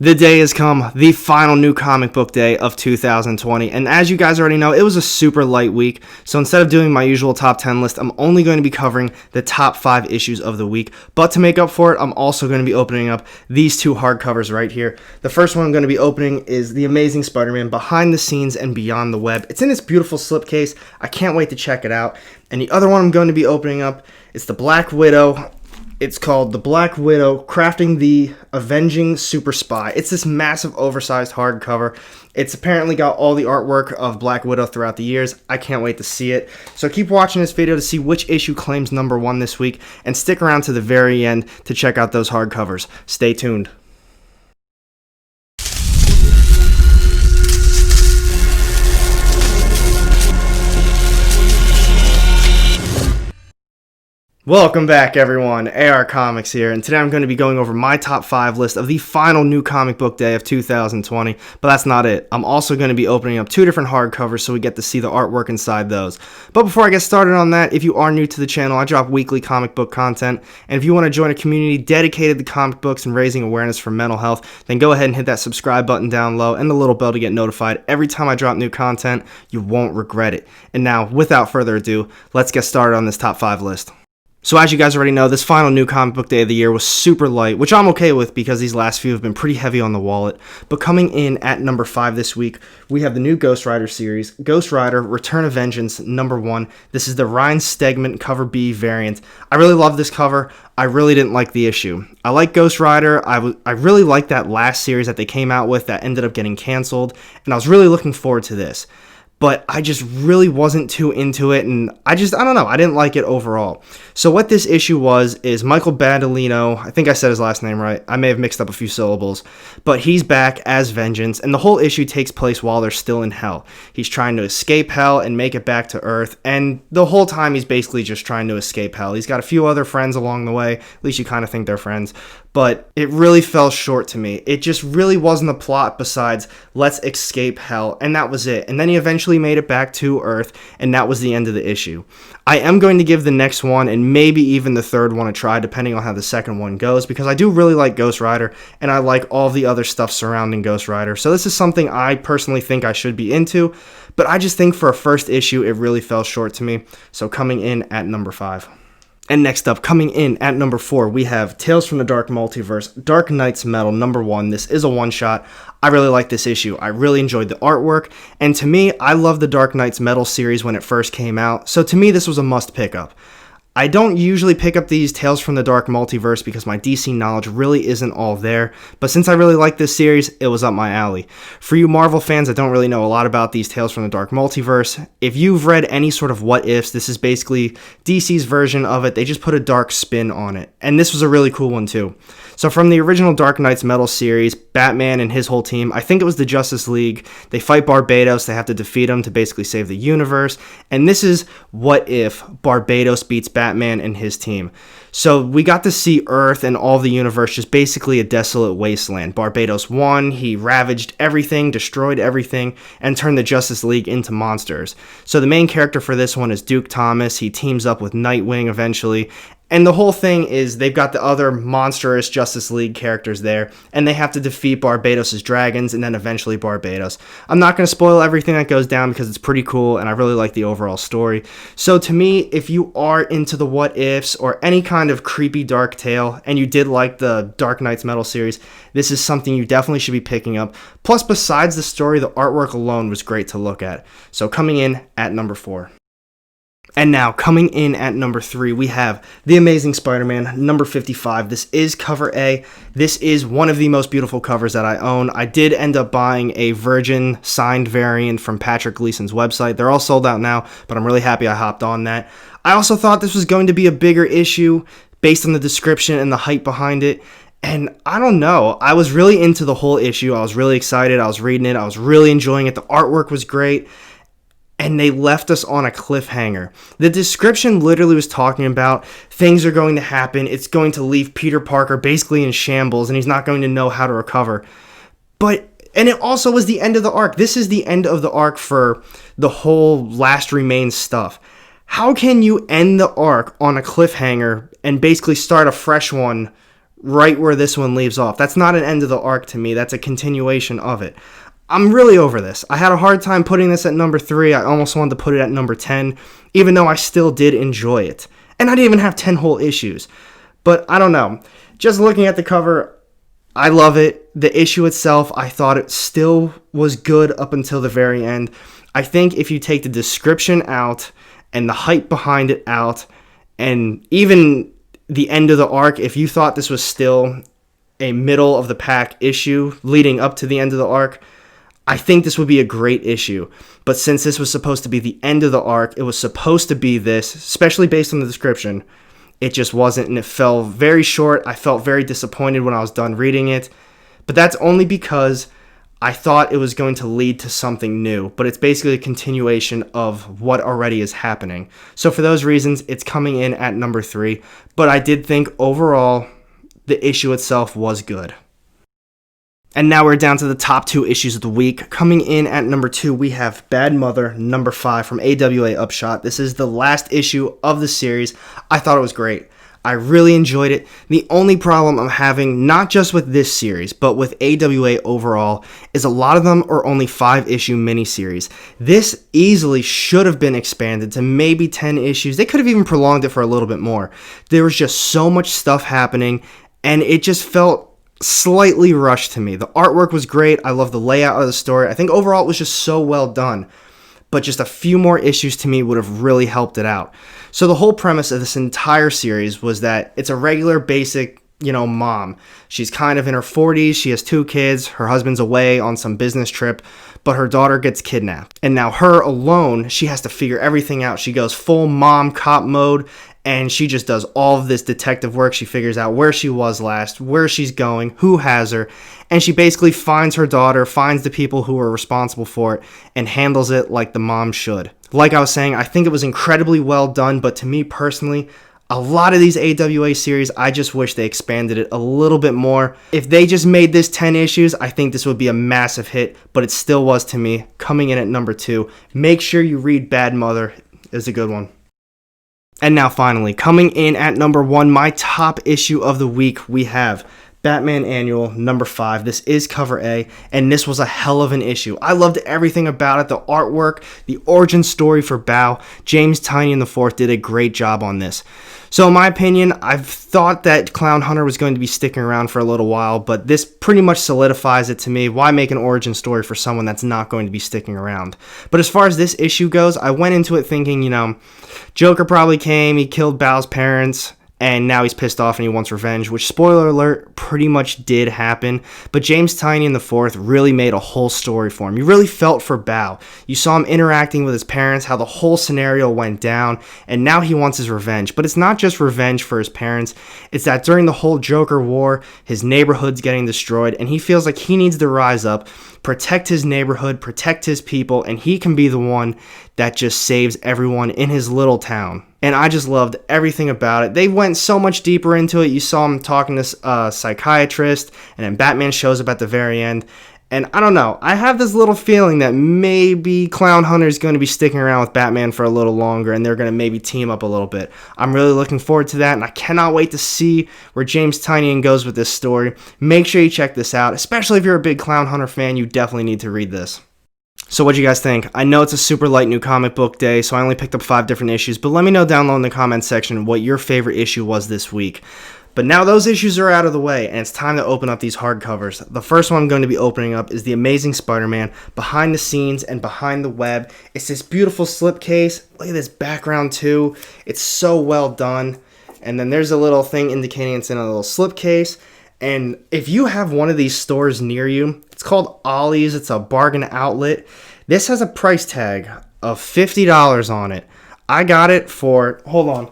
The day has come, the final new comic book day of 2020, and as you guys already know, it was a super light week, so instead of doing my usual top 10 list, I'm only going to be covering the top 5 issues of the week, but to make up for it, I'm also going to be opening up these 2 hardcovers right here. The first one I'm going to be opening is The Amazing Spider-Man Behind the Scenes and Beyond the Web. It's in this beautiful slipcase. I can't wait to check it out. And the other one I'm going to be opening up is The Black Widow. It's called The Black Widow, Crafting the Avenging Super Spy. It's this massive, oversized hardcover. It's apparently got all the artwork of Black Widow throughout the years. I can't wait to see it. So keep watching this video to see which issue claims number 1 this week, and stick around to the very end to check out those hardcovers. Stay tuned. Welcome back, everyone. AR Comics here, and today I'm going to be going over my top 5 list of the final new comic book day of 2020, but that's not it. I'm also going to be opening up 2 different hardcovers so we get to see the artwork inside those. But before I get started on that, if you are new to the channel, I drop weekly comic book content, and if you want to join a community dedicated to comic books and raising awareness for mental health, then go ahead and hit that subscribe button down low and the little bell to get notified every time I drop new content. You won't regret it. And now, without further ado, let's get started on this top 5 list. So as you guys already know, this final new comic book day of the year was super light, which I'm okay with because these last few have been pretty heavy on the wallet. But coming in at number 5 this week, we have the new Ghost Rider series, Ghost Rider Return of Vengeance number 1. This is the Ryan Stegman cover B variant. I really love this cover. I really didn't like the issue. I like Ghost Rider. I really liked that last series that they came out with that ended up getting canceled, and I was really looking forward to this. But I just really wasn't too into it, and I don't know, I didn't like it overall. So what this issue is Michael Badalino, I think I said his last name right, I may have mixed up a few syllables, but he's back as Vengeance, and the whole issue takes place while they're still in Hell. He's trying to escape Hell and make it back to Earth, and the whole time he's basically just trying to escape Hell. He's got a few other friends along the way, at least you kind of think they're friends, but it really fell short to me. It just really wasn't a plot besides, let's escape Hell, and that was it. And then he eventually made it back to Earth, and that was the end of the issue. I am going to give the next one, and maybe even the third one, a try, depending on how the second one goes, because I do really like Ghost Rider, and I like all the other stuff surrounding Ghost Rider. So this is something I personally think I should be into, but I just think for a first issue, it really fell short to me. So coming in at number 5. And next up, coming in at number 4, we have Tales from the Dark Multiverse, Dark Knight's Metal, number 1. This is a one-shot. I really like this issue. I really enjoyed the artwork, and to me, I love the Dark Knight's Metal series when it first came out, so to me, this was a must pick up. I don't usually pick up these Tales from the Dark Multiverse because my DC knowledge really isn't all there, but since I really like this series, it was up my alley. For you Marvel fans that don't really know a lot about these Tales from the Dark Multiverse, if you've read any sort of what ifs, this is basically DC's version of it. They just put a dark spin on it, and this was a really cool one too. So from the original Dark Knight's Metal series, Batman and his whole team, I think it was the Justice League, they fight Barbados, they have to defeat him to basically save the universe, and this is what if Barbados beats Batman and his team. So we got to see Earth and all the universe just basically a desolate wasteland. Barbados won, he ravaged everything, destroyed everything, and turned the Justice League into monsters. So the main character for this one is Duke Thomas. He teams up with Nightwing eventually, and the whole thing is they've got the other monstrous Justice League characters there, and they have to defeat Barbados' dragons and then eventually Barbados. I'm not going to spoil everything that goes down because it's pretty cool, and I really like the overall story. So to me, if you are into the what ifs or any kind of creepy dark tale, and you did like the Dark Knight's Metal series, this is something you definitely should be picking up. Plus, besides the story, the artwork alone was great to look at. So coming in at number 4. And now, coming in at number 3, we have The Amazing Spider-Man, number 55. This is cover A. This is one of the most beautiful covers that I own. I did end up buying a Virgin signed variant from Patrick Gleason's website. They're all sold out now, but I'm really happy I hopped on that. I also thought this was going to be a bigger issue based on the description and the hype behind it. And I don't know, I was really into the whole issue. I was really excited. I was reading it. I was really enjoying it. The artwork was great. And they left us on a cliffhanger. The description literally was talking about things are going to happen. It's going to leave Peter Parker basically in shambles, and he's not going to know how to recover. And it also was the end of the arc. This is the end of the arc for the whole Last Remains stuff. How can you end the arc on a cliffhanger and basically start a fresh one right where this one leaves off. That's not an end of the arc to me. That's a continuation of it. I'm really over this. I had a hard time putting this at number 3. I almost wanted to put it at number 10, even though I still did enjoy it. And I didn't even have 10 whole issues. But I don't know. Just looking at the cover, I love it. The issue itself, I thought it still was good up until the very end. I think if you take the description out and the hype behind it out, and even the end of the arc, if you thought this was still a middle of the pack issue leading up to the end of the arc, I think this would be a great issue. But since this was supposed to be the end of the arc, it was supposed to be this, especially based on the description, it just wasn't, and it fell very short. I felt very disappointed when I was done reading it. But that's only because I thought it was going to lead to something new, but it's basically a continuation of what already is happening. So for those reasons, it's coming in at number 3, but I did think overall the issue itself was good. And now we're down to the top 2 issues of the week. Coming in at number 2, we have Bad Mother, number 5 from AWA Upshot. This is the last issue of the series. I thought it was great. I really enjoyed it. The only problem I'm having, not just with this series, but with AWA overall, is a lot of them are only 5-issue miniseries. This easily should have been expanded to maybe 10 issues. They could have even prolonged it for a little bit more. There was just so much stuff happening, and it just felt slightly rushed to me. The artwork was great. I love the layout of the story. I think overall it was just so well done. But just a few more issues to me would have really helped it out. So the whole premise of this entire series was that it's a regular basic, mom. She's kind of in her 40s. She has 2 kids. Her husband's away on some business trip, but her daughter gets kidnapped. And now her alone, she has to figure everything out. She goes full mom cop mode, and she just does all of this detective work. She figures out where she was last, where she's going, who has her, and she basically finds her daughter, finds the people who are responsible for it, and handles it like the mom should. Like I was saying, I think it was incredibly well done, but to me personally, a lot of these AWA series, I just wish they expanded it a little bit more. If they just made this 10 issues, I think this would be a massive hit, but it still was to me, coming in at number 2. Make sure you read Bad Mother. It's a good one. And now finally, coming in at number 1, my top issue of the week, we have Batman Annual number 5. This is cover A, and this was a hell of an issue. I loved everything about it, the artwork, the origin story for Bao. James Tynion IV did a great job on this. So in my opinion, I've thought that Clown Hunter was going to be sticking around for a little while, but this pretty much solidifies it to me. Why make an origin story for someone that's not going to be sticking around? But as far as this issue goes, I went into it thinking, Joker probably came, he killed Bao's parents, and now he's pissed off and he wants revenge, which, spoiler alert, pretty much did happen. But James Tynion IV really made a whole story for him. You really felt for Bao. You saw him interacting with his parents, how the whole scenario went down, and now he wants his revenge. But it's not just revenge for his parents. It's that during the whole Joker war, his neighborhood's getting destroyed, and he feels like he needs to rise up, protect his neighborhood, protect his people, and he can be the one that just saves everyone in his little town. And I just loved everything about it. They went so much deeper into it. You saw him talking to a psychiatrist, and then Batman shows up at the very end. And I don't know, I have this little feeling that maybe Clown Hunter is going to be sticking around with Batman for a little longer, and they're going to maybe team up a little bit. I'm really looking forward to that, and I cannot wait to see where James Tynion goes with this story. Make sure you check this out, especially if you're a big Clown Hunter fan. You definitely need to read this. So what do you guys think? I know it's a super light new comic book day, so I only picked up 5 different issues, but let me know down low in the comments section what your favorite issue was this week. But now those issues are out of the way, and it's time to open up these hardcovers. The first one I'm going to be opening up is The Amazing Spider-Man, Behind the Scenes and Behind the Web. It's this beautiful slipcase. Look at this background too. It's so well done. And then there's a little thing indicating it's in a little slipcase. And if you have one of these stores near you, it's called Ollie's. It's a bargain outlet. This has a price tag of $50 on it. I got it for, hold on,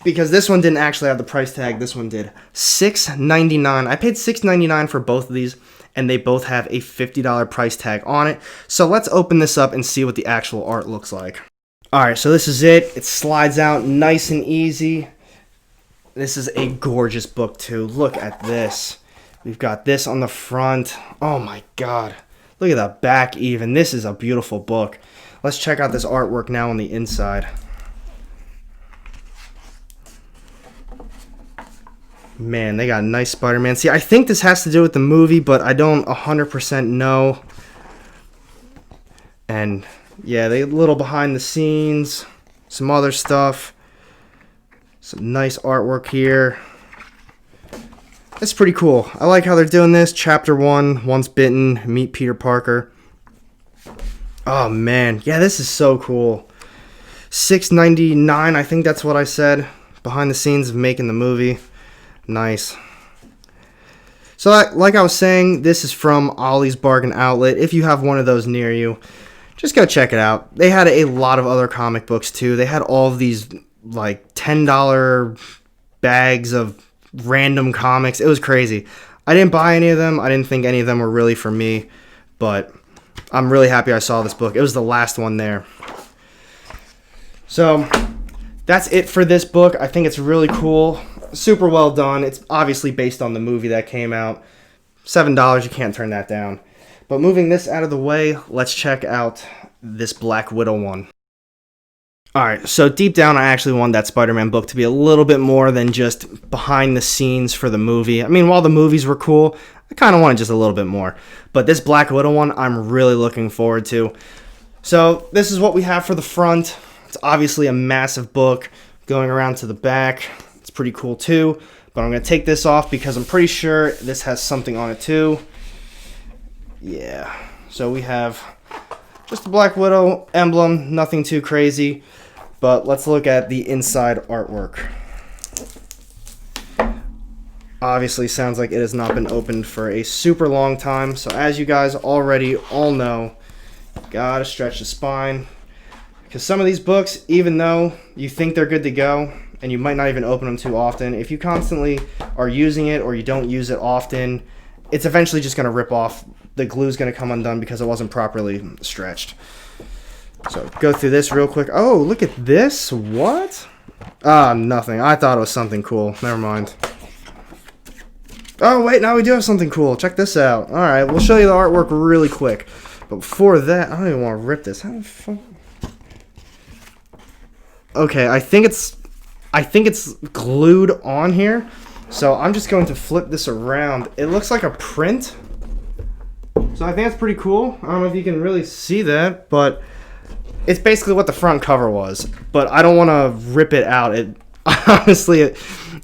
because this one didn't actually have the price tag. This one did. $6.99. I paid $6.99 for both of these, and they both have a $50 price tag on it. So let's open this up and see what the actual art looks like. All right, so this is it. It slides out nice and easy. This is a gorgeous book, too. Look at this. We've got this on the front. Oh, my God. Look at the back, even. This is a beautiful book. Let's check out this artwork now on the inside. Man, they got a nice Spider-Man. See, I think this has to do with the movie, but I don't 100% know. And yeah, they a little behind the scenes, some other stuff, some nice artwork here. It's pretty cool. I like how they're doing this. Chapter 1, Once Bitten, Meet Peter Parker. Oh man, yeah, this is so cool. $6.99, I think that's what I said. Behind the scenes of making the movie. Nice. So like I was saying, this is from Ollie's Bargain Outlet. If you have one of those near you, just go check it out. They had a lot of other comic books too. They had all of these like $10 bags of random comics. It was crazy. I didn't buy any of them. I didn't think any of them were really for me, but I'm really happy I saw this book. It was the last one there. So that's it for this book. I think it's really cool. Super well done. It's obviously based on the movie that came out. $7, you can't turn that down. But moving this out of the way, let's check out this Black Widow one. Alright, so deep down I actually want that Spider-Man book to be a little bit more than just behind the scenes for the movie. I mean, while the movies were cool, I kind of wanted just a little bit more. But this Black Widow one, I'm really looking forward to. So this is what we have for the front. It's obviously a massive book going around to the back. It's pretty cool too. But I'm going to take this off because I'm pretty sure this has something on it too. Yeah. So we have just the Black Widow emblem. Nothing too crazy. But let's look at the inside artwork. Obviously sounds like it has not been opened for a super long time. So as you guys already all know, gotta stretch the spine. Because some of these books, even though you think they're good to go, and you might not even open them too often, if you constantly are using it or you don't use it often, it's eventually just going to rip off. The glue's going to come undone because it wasn't properly stretched. So go through this real quick. Oh, look at this. What? Nothing. I thought it was something cool. Never mind. Oh, wait. Now we do have something cool. Check this out. All right. We'll show you the artwork really quick. But before that, I don't even want to rip this. How the fuck? Okay, I think it's glued on here. So I'm just going to flip this around. It looks like a print. So I think that's pretty cool. I don't know if you can really see that, but it's basically what the front cover was. But I don't want to rip it out. It honestly,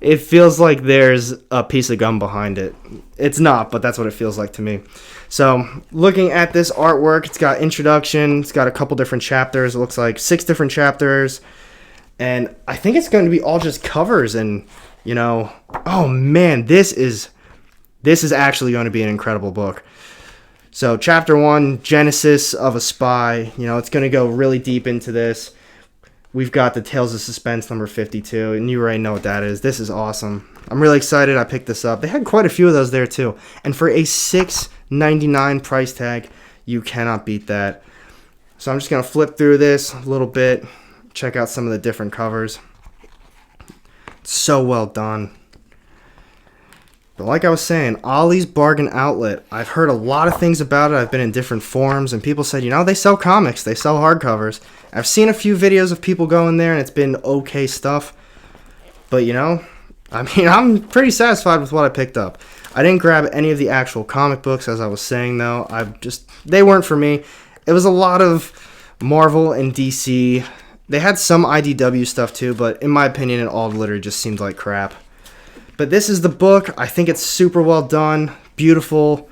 it feels like there's a piece of gum behind it. It's not, but that's what it feels like to me. So looking at this artwork, it's got introduction. It's got a couple different chapters. It looks like 6 different chapters. And I think it's going to be all just covers and, you know, oh man, this is actually going to be an incredible book. So chapter 1, Genesis of a Spy, you know, it's going to go really deep into this. We've got the Tales of Suspense number 52, and you already know what that is. This is awesome. I'm really excited I picked this up. They had quite a few of those there too. And for a $6.99 price tag, you cannot beat that. So I'm just going to flip through this a little bit. Check out some of the different covers. It's so well done. But like I was saying, Ollie's Bargain Outlet. I've heard a lot of things about it. I've been in different forums, and people said, you know, they sell comics. They sell hardcovers. I've seen a few videos of people going there, and it's been okay stuff. But, you know, I mean, I'm pretty satisfied with what I picked up. I didn't grab any of the actual comic books, as I was saying, though. They weren't for me. It was a lot of Marvel and DC. They had some IDW stuff too, but in my opinion, it all literally just seemed like crap. But this is the book. I think it's super well done, beautiful,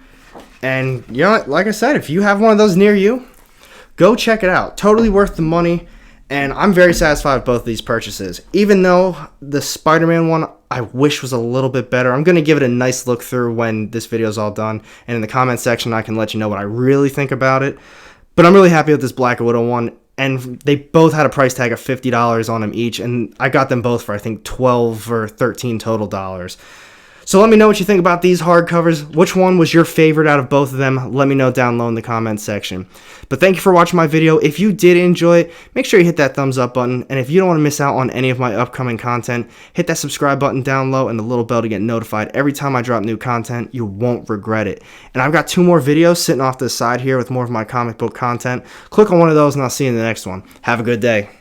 and you know, like I said, if you have one of those near you, go check it out. Totally worth the money, and I'm very satisfied with both of these purchases. Even though the Spider-Man one I wish was a little bit better. I'm going to give it a nice look through when this video is all done, and in the comment section I can let you know what I really think about it. But I'm really happy with this Black Widow one. And they both had a price tag of $50 on them each, and I got them both for, I think, $12 or $13 total dollars. So let me know what you think about these hardcovers. Which one was your favorite out of both of them? Let me know down low in the comments section. But thank you for watching my video. If you did enjoy it, make sure you hit that thumbs up button. And if you don't want to miss out on any of my upcoming content, hit that subscribe button down low and the little bell to get notified every time I drop new content. You won't regret it. And I've got 2 more videos sitting off to the side here with more of my comic book content. Click on one of those and I'll see you in the next one. Have a good day.